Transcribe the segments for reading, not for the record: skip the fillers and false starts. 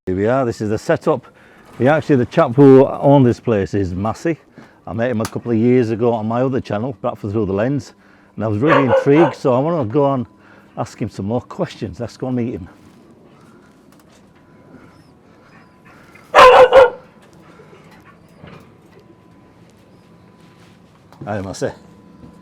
Here we are, this is the setup. Actually, the chap who owned this place is Massey. I met him a couple of years ago on my other channel, Bradford Through the Lens, and I was really intrigued, so I want to go and ask him some more questions. Let's go and meet him. Hi Massey.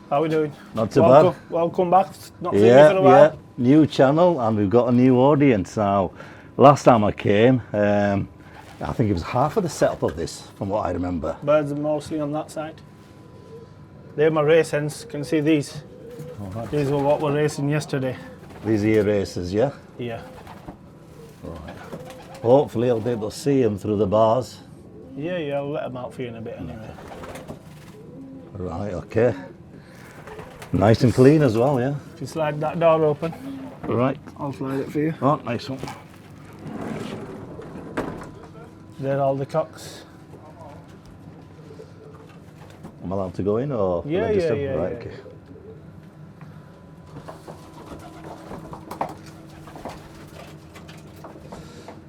How are we doing? Not too bad. Welcome back. Not seen you for a while. Yeah, new channel and we've got a new audience now. Last time I came, I think it was half of the setup of this, from what I remember. Birds are mostly on that side. They're my race hens. Can you see these? Right. These were what were racing yesterday. These are your races, yeah? Yeah. Right. Hopefully I'll be able to see them through the bars. Yeah, I'll let them out for you in a bit anyway. Right, okay. Nice and clean as well, yeah? If you slide that door open. Right. I'll slide it for you. Oh, nice one. They're all the cocks. Am I allowed to go in or? Yeah, register? yeah. Right, okay.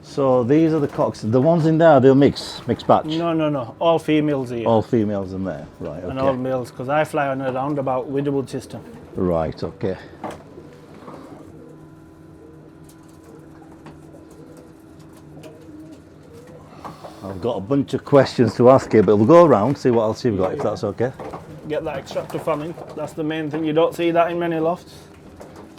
So these are the cocks. The ones in there, they're mixed batch? No. All females here. All females in there, right, okay. And all males, because I fly on a roundabout widowwood system. Right, okay. I've got a bunch of questions to ask you, but we'll go around, see what else you've got, if that's okay. Get that extractor fan in. That's the main thing. You don't see that in many lofts.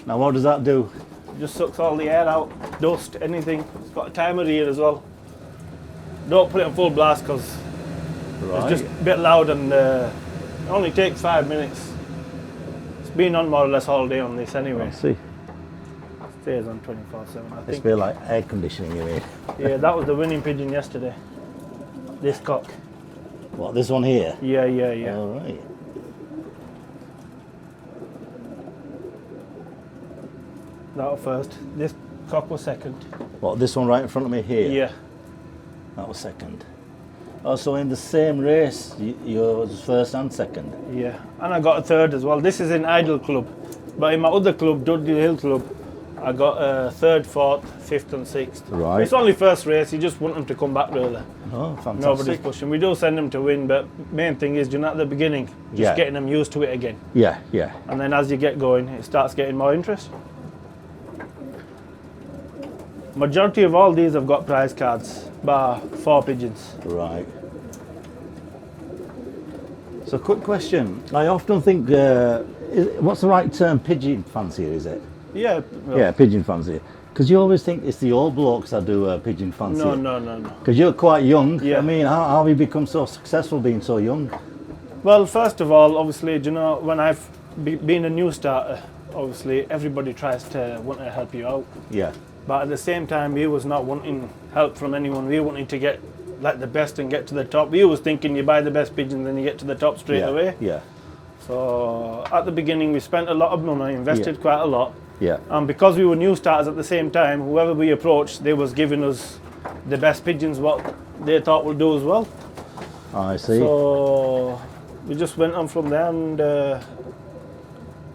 Now what does that do? It just sucks all the air out, dust, anything. It's got a timer here as well. Don't put it on full blast because it's just a bit loud and it only takes 5 minutes. It's been on more or less all day on this anyway. I see. Stays on 24/7. I It's think. a bit like air conditioning, you mean? Yeah, that was the winning pigeon yesterday. This cock. What, this one here? Yeah. All right. That was first. This cock was second. What, this one right in front of me here? Yeah. That was second. Also in the same race, yours first and second? Yeah, and I got a third as well. This is in Idle Club, but in my other club, Dudley Hill Club, I got a third, fourth, fifth and sixth. Right. It's only first race, you just want them to come back really. Oh, fantastic. Nobody's pushing. We do send them to win, but main thing is, at the beginning, just getting them used to it again. Yeah. And then as you get going, it starts getting more interest. Majority of all these have got prize cards, bar 4 pigeons. Right. So quick question. I often think, what's the right term? Pigeon fancier, is it? Yeah. Well, Yeah, pigeon fancier. Because you always think it's the old blokes that do pigeon fancier. No. Because you're quite young. Yeah. I mean, how have you become so successful being so young? Well, first of all, obviously, when I've been a new starter, obviously everybody tries to want to help you out. Yeah. But at the same time, we was not wanting help from anyone. We wanted to get like the best and get to the top. We was thinking you buy the best pigeons and you get to the top straight away. Yeah. So at the beginning, we spent a lot of money, invested quite a lot. Yeah. And because we were new starters at the same time, whoever we approached, they was giving us the best pigeons what they thought would do as well. I see. So we just went on from there and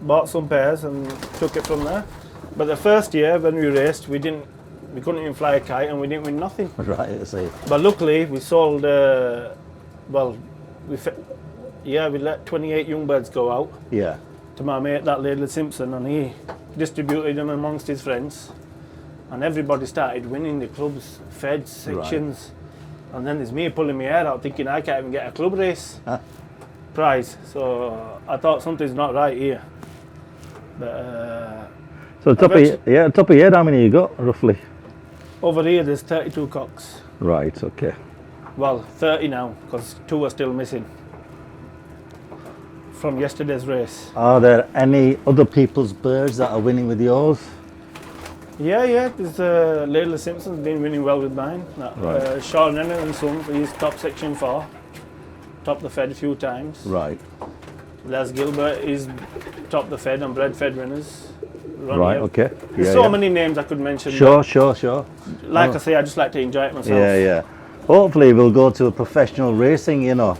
bought some pairs and took it from there. But the first year when we raced, we couldn't even fly a kite and we didn't win nothing. Right, I see. But luckily we sold, we let 28 young birds go out. Yeah. To my mate, that Ladle Simpson, and he distributed them amongst his friends. And everybody started winning the clubs, feds, sections. Right. And then there's me pulling my hair out thinking I can't even get a club race prize. So I thought something's not right here. But so top of your head, how many you got roughly? over here there's 32 cocks. Right, okay. Well, 30 now, because 2 are still missing from yesterday's race. Are there any other people's birds that are winning with yours? Yeah, there's Ladle Simpson's been winning well with mine. Right. Sean Lennon and Sons, he's top section 4. Topped the Fed a few times. Right. Les Gilbert is top the Fed and Bradford winners. Right, okay. There's so many names I could mention. Sure. Like I say, I just like to enjoy it myself. Yeah. Hopefully we'll go to a professional racing, a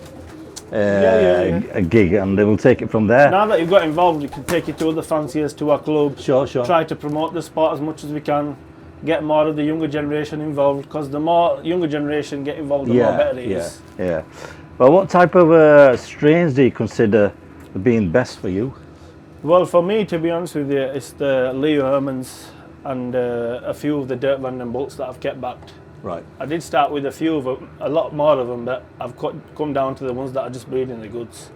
gig, and they will take it from there. Now that you've got involved, we can take you to other fanciers, to our club. Sure. Try to promote the sport as much as we can. get more of the younger generation involved, because the more younger generation get involved, the more better it is. Yeah. Well, what type of strains do you consider being best for you? Well, for me, to be honest with you, it's the Leo Hermans and a few of the Dirt Van den Bolts that I've kept back. Right. I did start with a few of them, a lot more of them, but I've come down to the ones that are just breeding the goods.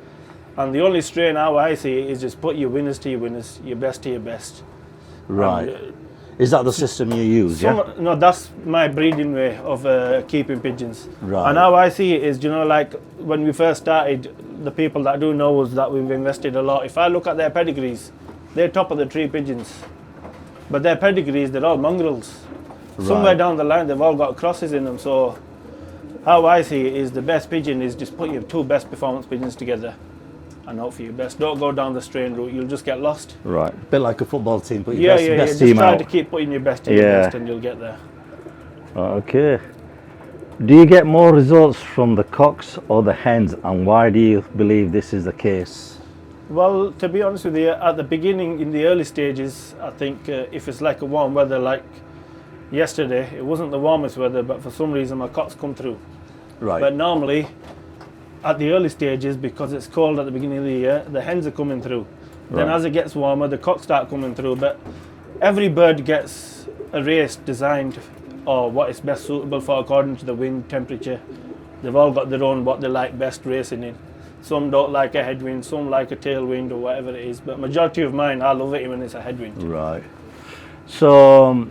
And the only strain how I see it is just put your winners to your winners, your best to your best. Right. And, is that the system you use? Yeah. No, that's my breeding way of keeping pigeons. Right. And how I see it is, you know, like when we first started, the people that do know us that we've invested a lot. If I look at their pedigrees, they're top of the tree pigeons. But their pedigrees, they're all mongrels. Right. Somewhere down the line, they've all got crosses in them. So how I see it is the best pigeon is just put your two best performance pigeons together and hope for your best. Don't go down the strain route, you'll just get lost. Right. A bit like a football team, put your best Just team try out. to keep putting your best in your best and you'll get there. Okay. Do you get more results from the cocks or the hens, and why do you believe this is the case? Well, to be honest with you, at the beginning, in the early stages, I think if it's like a warm weather like yesterday, it wasn't the warmest weather, but for some reason my cocks come through. Right. But normally, at the early stages, because it's cold at the beginning of the year, the hens are coming through. Then as it gets warmer, the cocks start coming through. But every bird gets a race designed or what is best suitable for according to the wind, temperature. They've all got their own what they like best racing in. Some don't like a headwind, some like a tailwind or whatever it is. But majority of mine, I love it when it's a headwind. Right. So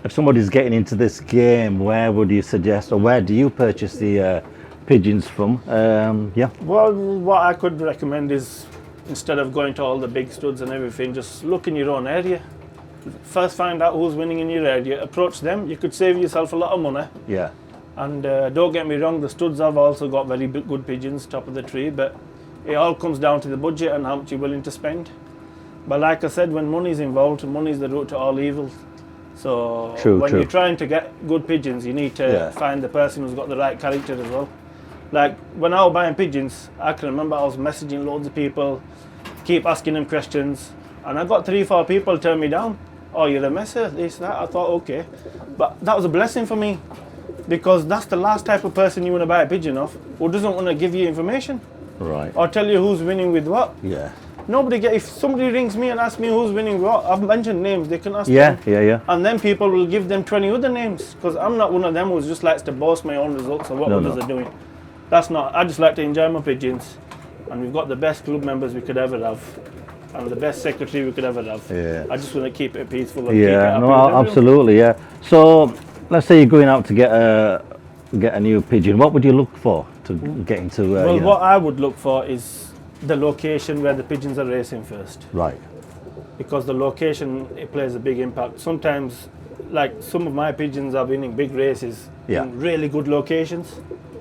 if somebody's getting into this game, where would you suggest, or where do you purchase the pigeons from? Yeah. Well, what I could recommend is, instead of going to all the big studs and everything, just look in your own area. First find out who's winning in your area, approach them. You could save yourself a lot of money. Yeah. And don't get me wrong, the studs have also got very good pigeons, top of the tree, but it all comes down to the budget and how much you're willing to spend. But like I said, when money's involved, money's the root to all evil. So when you're trying to get good pigeons, you need to find the person who's got the right character as well. Like when I was buying pigeons, I can remember I was messaging loads of people, keep asking them questions, and I got 3-4 people turn me down. Oh, you're a messer, this, that. I thought, okay. But that was a blessing for me, because that's the last type of person you want to buy a pigeon off, who doesn't want to give you information. Right. Or tell you who's winning with what. Yeah. If somebody rings me and asks me who's winning what, I've mentioned names, they can ask them. Yeah. And then people will give them 20 other names, because I'm not one of them who just likes to boast my own results or what others are doing. That's not, I just like to enjoy my pigeons, and we've got the best club members we could ever have, and the best secretary we could ever have. Yeah. I just want to keep it peaceful and keep it happy with everyone. Absolutely, yeah. So let's say you're going out to get a new pigeon. What would you look for to get into? Well, what I would look for is the location where the pigeons are racing first. Right. Because the location, it plays a big impact. Sometimes, like some of my pigeons are winning big races in really good locations.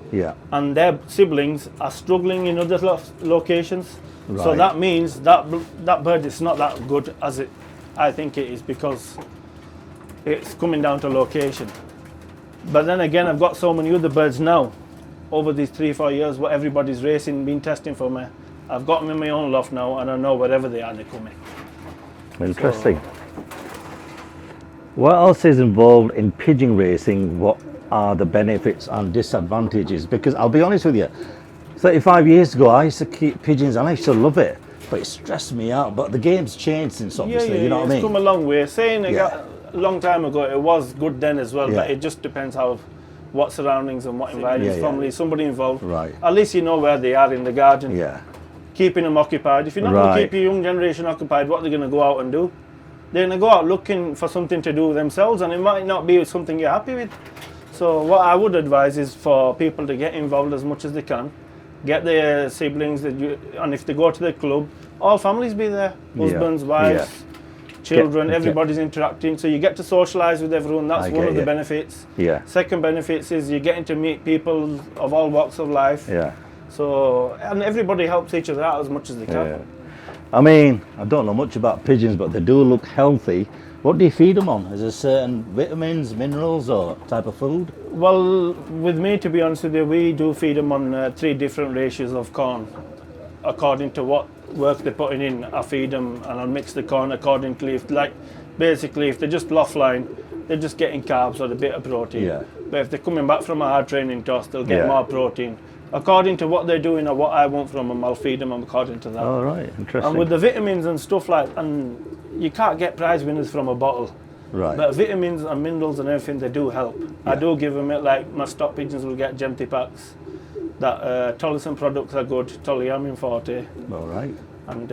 Yeah. And their siblings are struggling in other locations. Right. So that means that bird is not that good as I think it is, because it's coming down to location. But then again, I've got so many other birds now, over these 3-4 years, what everybody's racing, been testing for me. I've got them in my own loft now, and I know wherever they are, they're coming. Interesting. What else is involved in pigeon racing? What are the benefits and disadvantages? Because I'll be honest with you, 35 years ago I used to keep pigeons and I used to love it, but it stressed me out. But the game's changed since, obviously, you know what I mean? It's come a long way. Saying a long time ago it was good then as well, but it just depends what surroundings and what environment, family, somebody involved. Right. At least you know where they are in the garden. Yeah. Keeping them occupied. If you're not going to keep your young generation occupied, what are they going to go out and do? They're going to go out looking for something to do themselves, and it might not be something you're happy with. So what I would advise is for people to get involved as much as they can, get their siblings, and if they go to the club, all families be there, husbands, wives, children, everybody's interacting, so you get to socialise with everyone. That's one of the benefits. Yeah. Second benefits is you're getting to meet people of all walks of life. Yeah. So, and everybody helps each other out as much as they can. Yeah. I mean, I don't know much about pigeons, but they do look healthy. What do you feed them on? Is there certain vitamins, minerals, or type of food? Well, with me, to be honest with you, we do feed them on 3 different ratios of corn. According to what work they're putting in, I feed them and I'll mix the corn accordingly. Basically, if they're just loft line, they're just getting carbs or a bit of protein. Yeah. But if they're coming back from a hard training toss, they'll get Yeah. more protein. According to what they're doing or what I want from them, I'll feed them according to that. All right, interesting. And with the vitamins and stuff like, and you can't get prize winners from a bottle. Right. But vitamins and minerals and everything, they do help. I do give them it, like my stock pigeons will get Gemti packs. That Tollison products are good, Tolyamin Forte. All right. And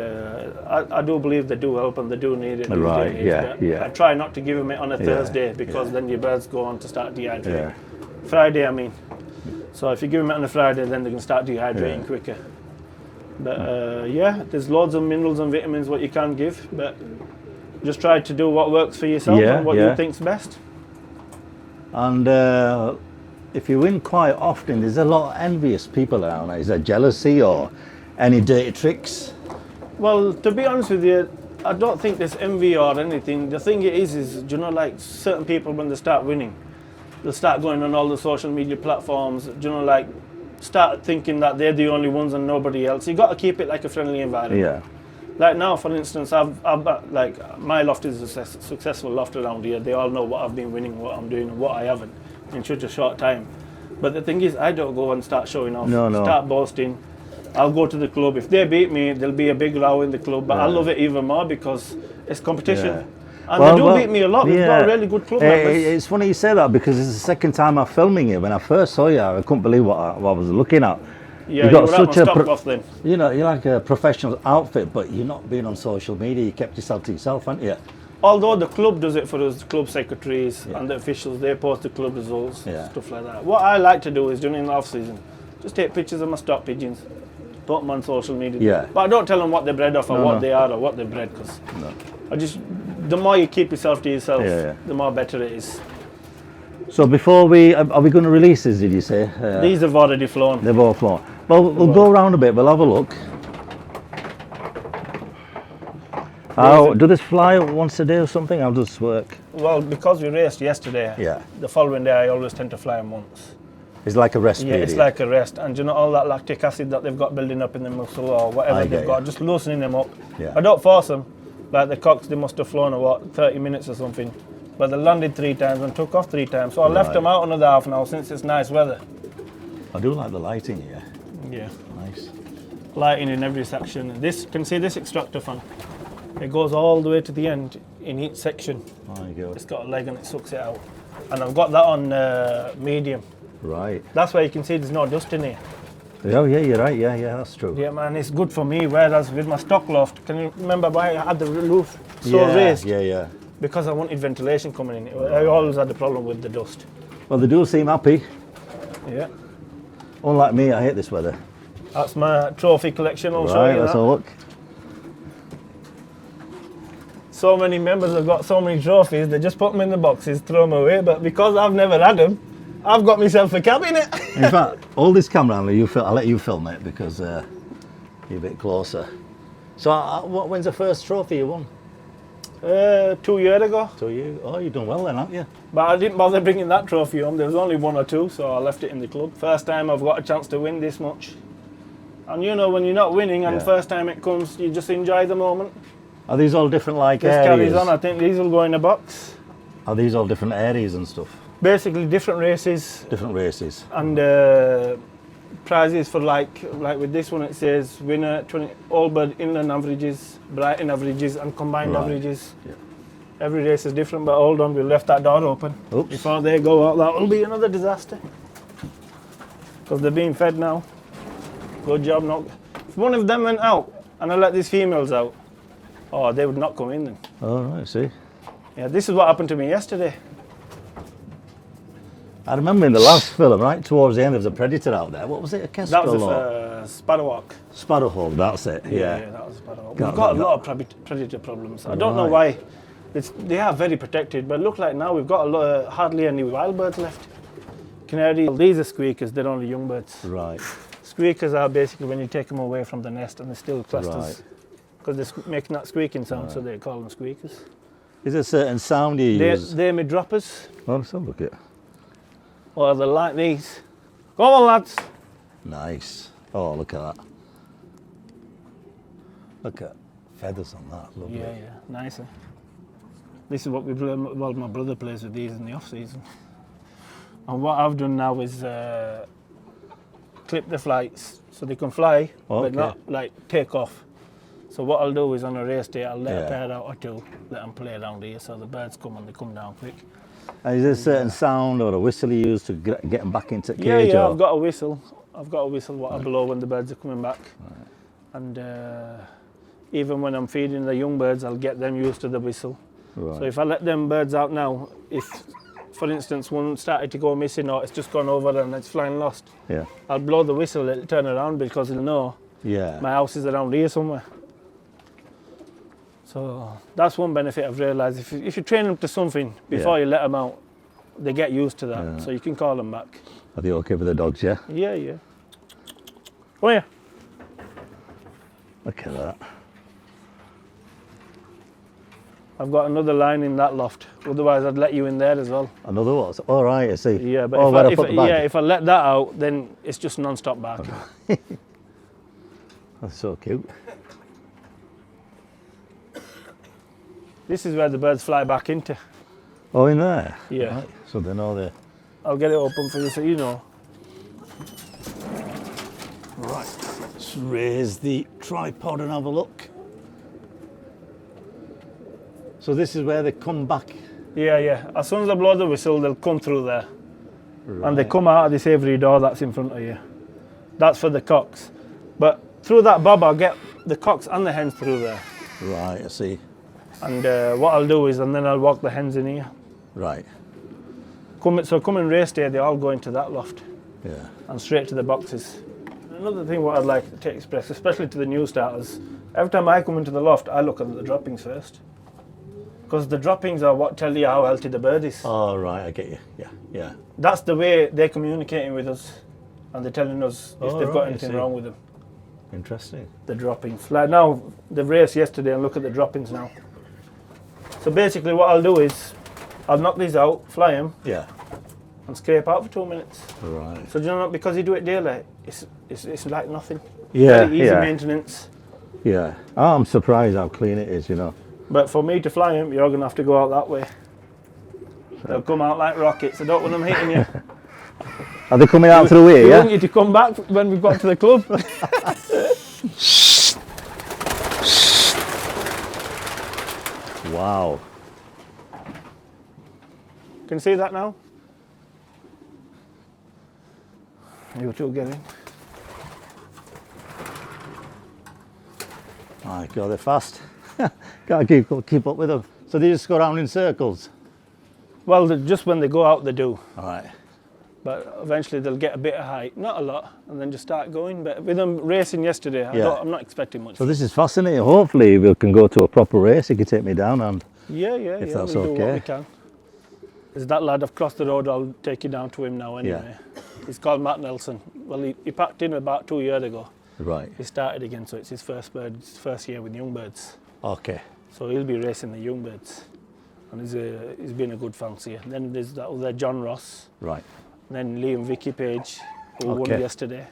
I do believe they do help and they do need it. these Right, days. yeah, But yeah. I try not to give them it on a Yeah, Thursday because yeah. then your birds go on to start dehydrating. Yeah. Friday, I mean. So if you give them it on a Friday, then they can start dehydrating Yeah. quicker. But yeah, there's loads of minerals and vitamins what you can give, but just try to do what works for yourself Yeah, and what yeah. you think's best. And if you win quite often, there's a lot of envious people around. Is there jealousy or any dirty tricks? Well, to be honest with you, I don't think there's envy or anything. The thing it is, you know, like certain people when they start winning, they'll start going on all the social media platforms, you know, like start thinking that they're the only ones and nobody else. You got to keep it like a friendly environment. Yeah. Like now, for instance, I've like my loft is a successful loft around here. They all know what I've been winning, what I'm doing, and what I haven't in such a short time. But the thing is, I don't go and start showing off, No. start boasting. I'll go to the club. If they beat me, there'll be a big row in the club. But I love it even more because it's competition. Yeah. And they do beat me a lot. We've got really good club members. It's funny you say that because it's the second time I'm filming you. When I first saw you, I couldn't believe what I was looking at. Yeah, you were at my stock off then. You know, you're like a professional outfit, but you're not being on social media. You kept yourself to yourself, haven't you? Although the club does it for us, the club secretaries and the officials, they post the club results, stuff like that. What I like to do is during the off season, just take pictures of my stock pigeons, put them on social media. Yeah. But I don't tell them what they're bred off or No, what no. they are or what they're bred, because the more you keep yourself to yourself, Yeah. the more better it is. So before are we going to release this, did you say? These have already flown. They've all flown. Well, we'll go around a bit, we'll have a look. Do this fly once a day or something? How does this work? Well, because we raced yesterday, the following day I always tend to fly them once. It's like a rest Yeah, period. it's like a rest. And you know all that lactic acid that they've got building up in the muscle or whatever I they've get got, you. just loosening them up. Yeah. I don't force them. Like the cocks, they must have flown, 30 minutes or something. But they landed 3 times and took off 3 times. So I left them out another half an hour since it's nice weather. I do like the lighting here. Yeah. Nice. Lighting in every section. This, can you see this extractor fan? It goes all the way to the end in each section. My God. It's got a leg and it sucks it out. And I've got that on medium. Right. That's why you can see there's no dust in here. Oh yeah, you're right. Yeah, that's true. Yeah, man, it's good for me. Whereas with my stock loft, can you remember why I had the roof so raised? Yeah. Because I wanted ventilation coming in. I always had the problem with the dust. Well, they do seem happy. Yeah. Unlike me, I hate this weather. That's my trophy collection. I'll show Right, you let's that. have a look. So many members have got so many trophies, they just put them in the boxes, throw them away. But because I've never had them, I've got myself a cabinet. In fact, hold this camera on, I'll let you film it because you're a bit closer. So, when's the first trophy you won? 2 years ago. So you've done well then, haven't you? But I didn't bother bringing that trophy home. There was only 1 or 2, so I left it in the club. First time I've got a chance to win this much. And you know, when you're not winning and first time it comes, you just enjoy the moment. Are these all different This areas? carries on. I think these will go in a box. Are these all different areas and stuff? Basically different races Different races. and prizes for like with this one it says winner 20 Allbird inland averages, Brighton averages and combined averages. Yeah. Every race is different, but hold on, we left that door open. Oops. Before they go out, that will be another disaster. Because they're being fed now. Good job. Not. If one of them went out and I let these females out, oh, they would not come in then. All right, see. Yeah, this is what happened to me yesterday. I remember in the last film, right towards the end, there was a predator out there. What was it? A kestrel? That was or a sparrowhawk. Sparrowhawk, that's it. Yeah. That was a sparrowhawk. God, We've got a that- lot of predator problems. I don't know Right. why. They are very protected, but look like now we've got a lot, hardly any wild birds left. Canary, these are squeakers, they're only young birds. Right. Squeakers are basically when you take them away from the nest and they're still clusters. Right. Because they're making that squeaking sound, so they call them squeakers. Is there a certain sound you use? They're mid-droppers, Oh, let's have a look at it. or they're like these. Go on, lads. Nice. Oh, look at that. Look at feathers on that. Lovely. Yeah, nicer. This is what we play. Well, my brother plays with these in the off season. And what I've done now is clip the flights so they can fly, but not like take off. So what I'll do is on a race day, I'll let a pair out or two, let them play around here, so the birds come and they come down quick. And is there a certain sound or a whistle you use to get them back into the Yeah, cage? yeah, or? I've got a whistle. I've got a whistle what I blow when the birds are coming back. Right. And even when I'm feeding the young birds, I'll get them used to the whistle. Right. So if I let them birds out now, if, for instance, one started to go missing or it's just gone over and it's flying lost, Yeah. I'll blow the whistle, it'll turn around because it'll know my house is around here somewhere. So that's one benefit I've realised. If you train them to something before you let them out, they get used to that. So you can call them back. Are they okay with the dogs, yeah? Yeah, yeah. Oh yeah. Look at that. I've got another line in that loft. Otherwise, I'd let you in there as well. Another one? All right, I see. Yeah, but if I let that out, then it's just non-stop barking. That's so cute. This is where the birds fly back into. Oh, in there? Yeah. Right. So they know they're... I'll get it open for you so you know. Right. Let's raise the tripod and have a look. So this is where they come back? Yeah, yeah. As soon as I blow the whistle, they'll come through there. Right. And they come out of this aviary door that's in front of you. That's for the cocks. But through that bob, I'll get the cocks and the hens through there. Right, I see. And what I'll do is, and then I'll walk the hens in here. Right. So come in race day, they all go into that loft. Yeah. And straight to the boxes. Another thing what I'd like to express, especially to the new starters, every time I come into the loft, I look at the droppings first. Because the droppings are what tell you how healthy the bird is. Oh, right, I get you. Yeah, yeah. That's the way they're communicating with us. And they're telling us if they've got anything wrong with them. Interesting. The droppings. Like now, they've raced yesterday and look at the droppings now. So basically what I'll do is, I'll knock these out, fly them, and scrape out for 2 minutes. Right. So do you know, because you do it daily, it's like nothing. Yeah, Very easy maintenance. Yeah. Oh, I'm surprised how clean it is, you know. But for me to fly them, you're going to have to go out that way. They'll come out like rockets. I don't want them hitting you. Are they coming out through here, We want you to come back when we've got to the club. Wow. Can you see that now? You two get in. My God, they're fast. Can't keep up with them. So they just go around in circles? Well, just when they go out, they do. All right. But eventually they'll get a bit of height, not a lot, and then just start going. But with them racing yesterday, I'm not expecting much. So this is fascinating. Hopefully we can go to a proper race. You can take me down and if that's we'll okay. do what we can. There's that lad I've crossed the road. I'll take you down to him now anyway. He's called Matt Nelson. Well, he packed in about 2 years ago. Right. He started again, so it's his first year with young birds. Okay. So he'll be racing the young birds, and he's been a good fancier. Then there's that other John Ross. Right. And then Lee and Vicky Page, who won yesterday.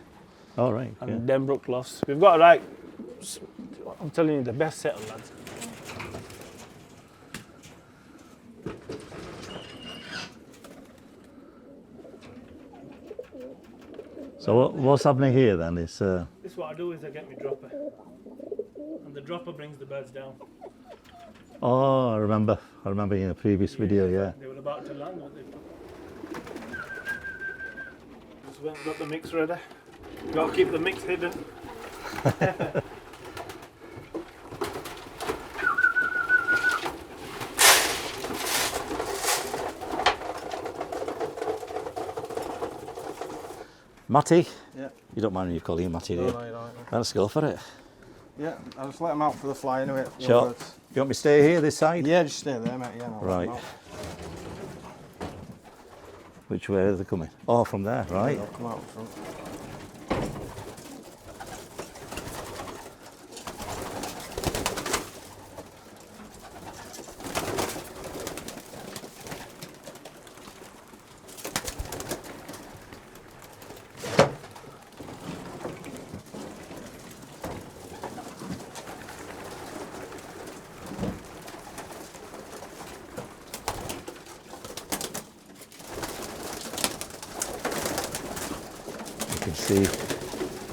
All right. And Denbrook Lofts. We've got I'm telling you, the best set of lads. So what's happening here then? This what I do is I get my dropper, and the dropper brings the birds down. Oh, I remember in a previous video, They were about to land, weren't they? Just went and got the mix ready. Got to keep the mix hidden. Matty? Yeah. You don't mind when you call him Matty, do you? No. Let's go for it. Yeah, I'll just let them out for the fly anyway. Sure. You want me to stay here, this side? Yeah, just stay there, mate. Yeah, no, Right. Which way are they coming? Oh, from there, right. They'll come out front. can see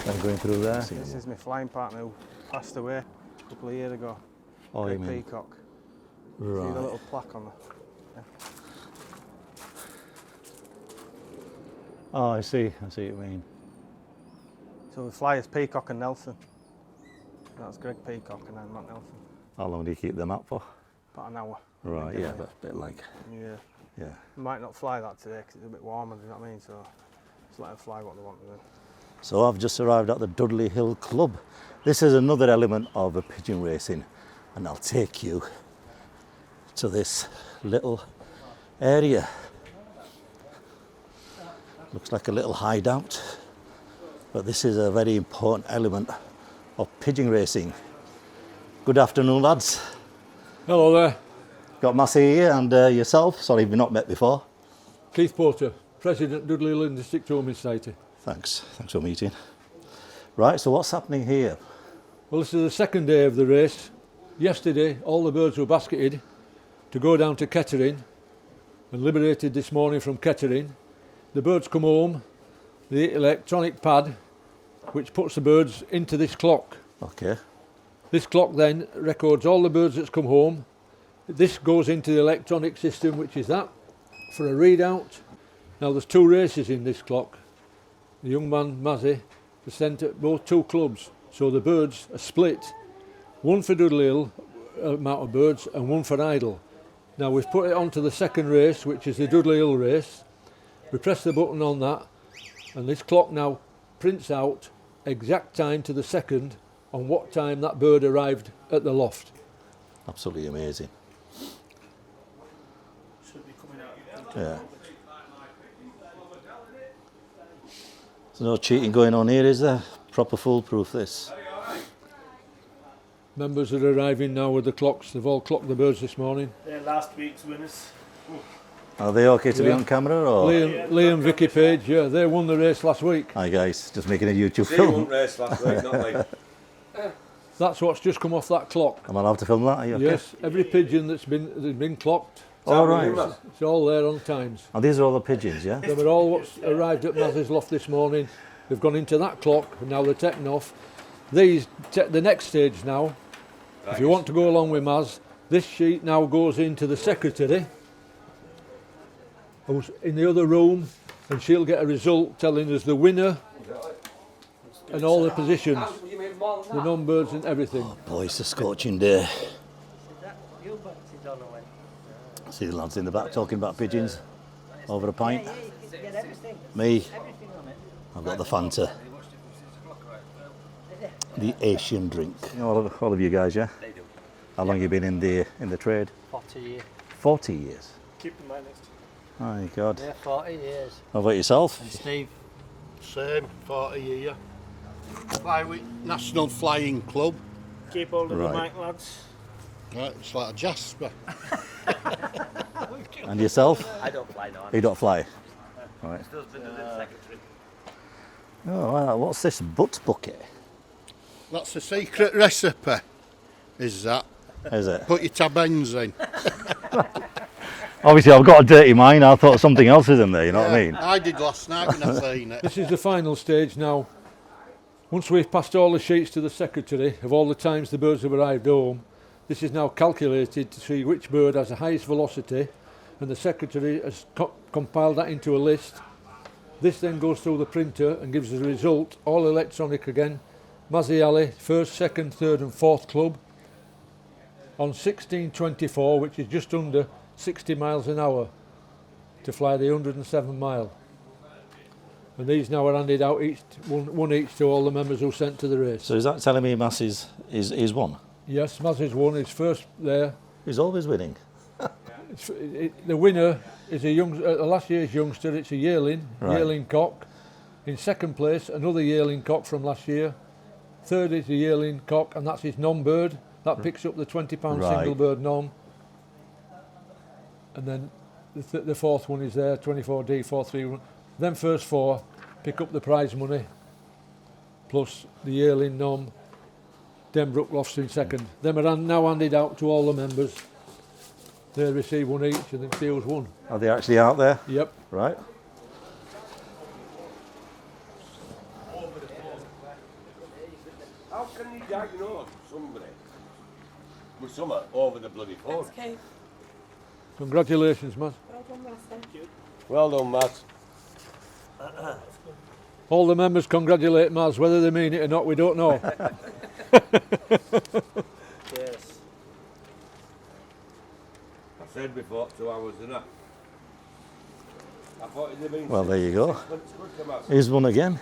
them going through there. This is my flying partner who passed away a couple of years ago. Oh, you Great mean, peacock. See the right. little plaque on there? Oh, I see what you mean. So the flyers Peacock and Nelson. That's Greg Peacock and I'm Matt Nelson. How long do you keep them up for? About an hour. Right, yeah, but a bit like, Yeah. yeah. Might not fly that today because it's a bit warmer, do you know what I mean? So just let them fly what they want to do. So I've just arrived at the Dudley Hill Club. This is another element of a pigeon racing, and I'll take you to this little area. Looks like a little hideout, but this is a very important element of pigeon racing. Good afternoon, lads. Hello there, Got Massey here and yourself. Sorry, we've not met before. Keith Porter, President Dudley Hill District Homing Society. Thanks for meeting. Right, so what's happening here? Well, this is the second day of the race. Yesterday, all the birds were basketed to go down to Kettering and liberated this morning from Kettering. The birds come home, the electronic pad, which puts the birds into this clock. Okay. This clock then records all the birds that's come home. This goes into the electronic system, which is that, for a readout. Now there's two races in this clock. The young man, Mazzy, has sent at both two clubs. So the birds are split. One for Dudley Hill amount of birds and one for Idle. Now we've put it onto the second race, which is the Dudley Hill race. We press the button on that and this clock now prints out exact time to the second on what time that bird arrived at the loft. Absolutely amazing. Should be coming out. Yeah. There's no cheating going on here, is there? Proper foolproof this. Members are arriving now with the clocks. They've all clocked the birds this morning. They're last week's winners. Are they okay to be Yeah. on camera or? Liam, Vicky Page, yeah, they won the race last week. Hi guys, just making a YouTube See, you film. won race last week, not me. That's what's just come off that clock. Am I allowed to film that? Are you okay? Yes, every pigeon that's been clocked, All right. it's all there on times. And these are all the pigeons, yeah? They were all what's arrived at Mazzy's loft this morning. They've gone into that clock and now they're taking off. These the next stage now. If you want to go along with Maz, this sheet now goes into the secretary who's in the other room, and she'll get a result telling us the winner and all the positions, the numbers and everything. Boy, it's a scorching day. See the lads in the back talking about pigeons over a pint. Me, I've got the Fanta. The Asian drink. All of you guys, yeah? They do. How long you been in the trade? 40 years. 40 years. Keep in mind next. My God. Yeah, 40 years. How about yourself? And Steve, Same, 40 year. Fly with National Flying Club. Keep hold of Right. the mic, lads. Right, it's like a Jasper. And yourself? I don't fly now. You don't fly? Right. His husband is the secretary. Oh, wow. What's this butt bucket? That's the secret recipe, is that? Is it? Put your tabens in. Obviously, I've got a dirty mind. I thought something else was in there, you know what I mean? I did last night when I seen it. This is the final stage now. Once we've passed all the sheets to the secretary of all the times the birds have arrived home, this is now calculated to see which bird has the highest velocity, and the secretary has compiled that into a list. This then goes through the printer and gives us a result, all electronic again. Mazzy Ali, first, second, third and fourth club on 16.24, which is just under 60 miles an hour to fly the 107 mile. And these now are handed out each one each to all the members who sent to the race. So is that telling me Mass is one? Yes, Mazzy's won, he's first there. He's always winning. The winner is last year's youngster, it's a yearling, Right. yearling cock. In second place, another yearling cock from last year. Third is a yearling cock, and that's his nom-bird. That picks up the £20 Right. single bird nom. And then the fourth one is there, 24D, 431. Then first four pick up the prize money, plus the yearling nom. Denbrook Lofts in second. Them are now handed out to all the members. They receive one each and then see who's won. Are they actually out there? Yep. Right. How can you diagnose somebody with something over the bloody phone? Okay. Congratulations, Matt. Well done, Master. Well done, Matt. All the members congratulate Maz, whether they mean it or not, we don't know. Yes. I said before 2 hours enough. I thought it'd have been Well, there you go. 6 months quicker, Matt. Here's one again.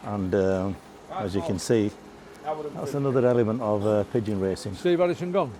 And as you can see, I would have that's another element of pigeon racing. Steve Harrison gone.